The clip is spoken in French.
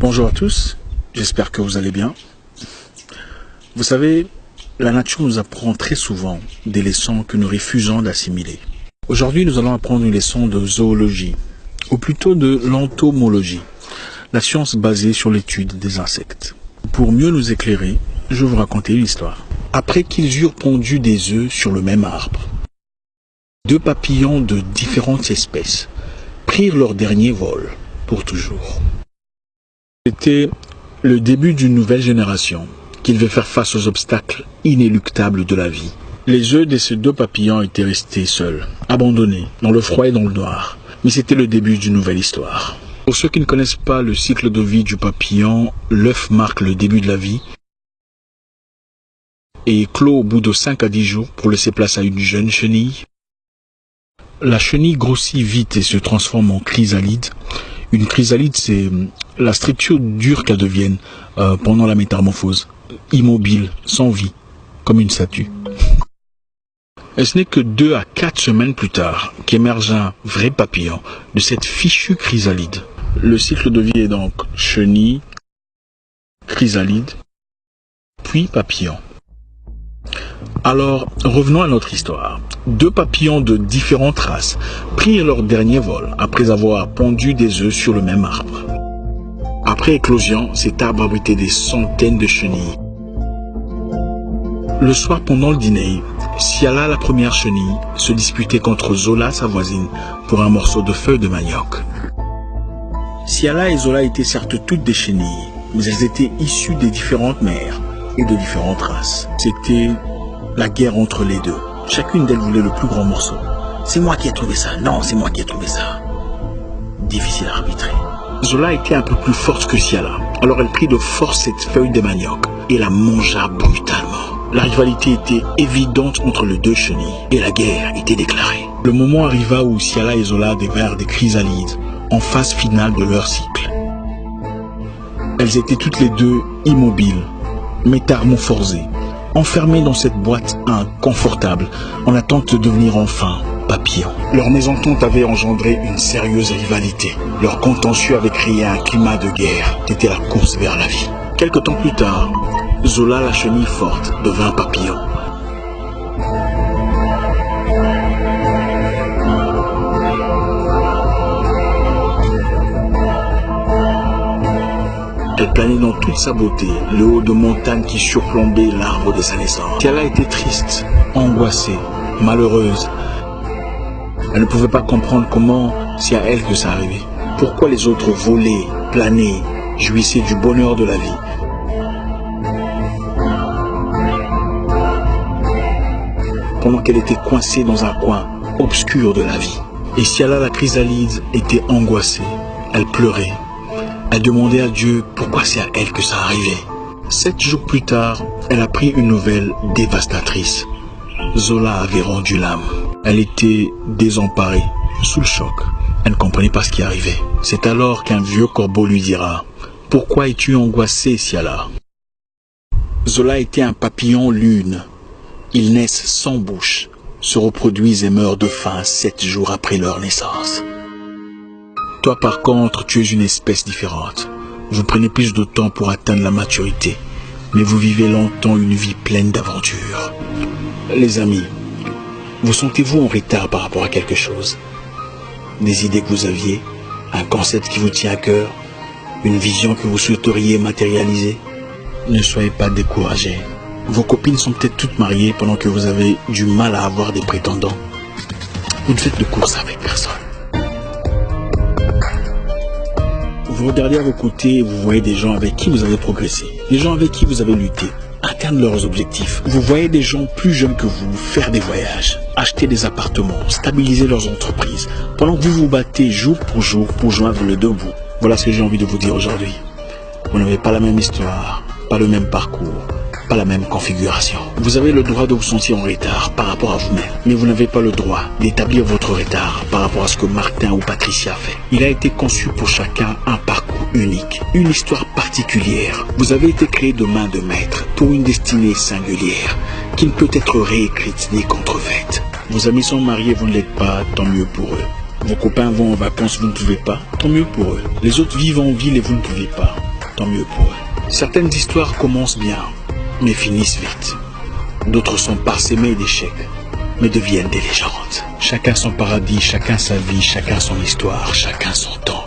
Bonjour à tous, j'espère que vous allez bien. Vous savez, la nature nous apprend très souvent des leçons que nous refusons d'assimiler. Aujourd'hui, nous allons apprendre une leçon de zoologie, ou plutôt de l'entomologie, la science basée sur l'étude des insectes. Pour mieux nous éclairer, je vais vous raconter une histoire. Après qu'ils eurent pondu des œufs sur le même arbre, deux papillons de différentes espèces prirent leur dernier vol pour toujours. C'était le début d'une nouvelle génération qui devait faire face aux obstacles inéluctables de la vie. Les œufs de ces deux papillons étaient restés seuls, abandonnés, dans le froid et dans le noir. Mais c'était le début d'une nouvelle histoire. Pour ceux qui ne connaissent pas le cycle de vie du papillon, l'œuf marque le début de la vie et clôt au bout de 5 à 10 jours pour laisser place à une jeune chenille. La chenille grossit vite et se transforme en chrysalide. Une chrysalide, c'est la structure dure qu'elle devienne pendant la métamorphose, immobile, sans vie, comme une statue. Et ce n'est que 2 à 4 semaines plus tard qu'émerge un vrai papillon de cette fichue chrysalide. Le cycle de vie est donc chenille, chrysalide, puis papillon. Alors, revenons à notre histoire. 2 papillons de différentes races prirent leur dernier vol après avoir pondu des œufs sur le même arbre. Après éclosion, cet arbre abritait des centaines de chenilles. Le soir, pendant le dîner, Siala, la première chenille, se disputait contre Zola, sa voisine, pour un morceau de feuille de manioc. Siala et Zola étaient certes toutes des chenilles, mais elles étaient issues des différentes mères et de différentes races. C'était la guerre entre les deux. Chacune d'elles voulait le plus grand morceau. C'est moi qui ai trouvé ça. Non, c'est moi qui ai trouvé ça. Difficile à arbitrer. Zola était un peu plus forte que Siala. Alors elle prit de force cette feuille de manioc et la mangea brutalement. La rivalité était évidente entre les deux chenilles et la guerre était déclarée. Le moment arriva où Siala et Zola devinrent des chrysalides en phase finale de leur cycle. Elles étaient toutes les deux immobiles, métamorphosées, enfermés dans cette boîte inconfortable, en attente de devenir enfin papillons. Leur mésentente avait engendré une sérieuse rivalité. Leur contentieux avait créé un climat de guerre. C'était la course vers la vie. Quelque temps plus tard, Zola, la chenille forte, devint papillon. Elle planait dans toute sa beauté, le haut de montagne qui surplombait l'arbre de sa naissance. Siala était triste, angoissée, malheureuse. Elle ne pouvait pas comprendre comment c'est à elle que ça arrivait. Pourquoi les autres volaient, planaient, jouissaient du bonheur de la vie. Pendant qu'elle était coincée dans un coin obscur de la vie. Et Siala, la chrysalide, était angoissée. Elle pleurait. Elle demandait à Dieu pourquoi c'est à elle que ça arrivait. 7 jours plus tard, elle apprit une nouvelle dévastatrice. Zola avait rendu l'âme. Elle était désemparée, sous le choc. Elle ne comprenait pas ce qui arrivait. C'est alors qu'un vieux corbeau lui dira « Pourquoi es-tu angoissée, Siala ?» Zola était un papillon lune. Ils naissent sans bouche, se reproduisent et meurent de faim 7 jours après leur naissance. Toi, par contre, tu es une espèce différente. Vous prenez plus de temps pour atteindre la maturité, mais vous vivez longtemps une vie pleine d'aventures. Les amis, vous sentez-vous en retard par rapport à quelque chose? Des idées que vous aviez, un concept qui vous tient à cœur, une vision que vous souhaiteriez matérialiser? Ne soyez pas découragés. Vos copines sont peut-être toutes mariées pendant que vous avez du mal à avoir des prétendants. Vous ne faites de course avec personne. Vous regardez à vos côtés et vous voyez des gens avec qui vous avez progressé, des gens avec qui vous avez lutté, atteindre leurs objectifs. Vous voyez des gens plus jeunes que vous faire des voyages, acheter des appartements, stabiliser leurs entreprises, pendant que vous vous battez jour pour joindre le deux bouts. Voilà ce que j'ai envie de vous dire aujourd'hui. Vous n'avez pas la même histoire, pas le même parcours, pas la même configuration. Vous avez le droit de vous sentir en retard par rapport à vous-même, mais vous n'avez pas le droit d'établir votre retard par rapport à ce que Martin ou Patricia a fait. Il a été conçu pour chacun un parcours unique, une histoire particulière. Vous avez été créé de main de maître pour une destinée singulière qui ne peut être réécrite ni contrefaite. Vos amis sont mariés, vous ne l'êtes pas, tant mieux pour eux. Vos copains vont en vacances, vous ne pouvez pas, tant mieux pour eux. Les autres vivent en ville et vous ne pouvez pas. tant mieux pour eux. Certaines histoires commencent bien, mais finissent vite. D'autres sont parsemées d'échecs, mais deviennent des légendes. Chacun son paradis, chacun sa vie, chacun son histoire, chacun son temps.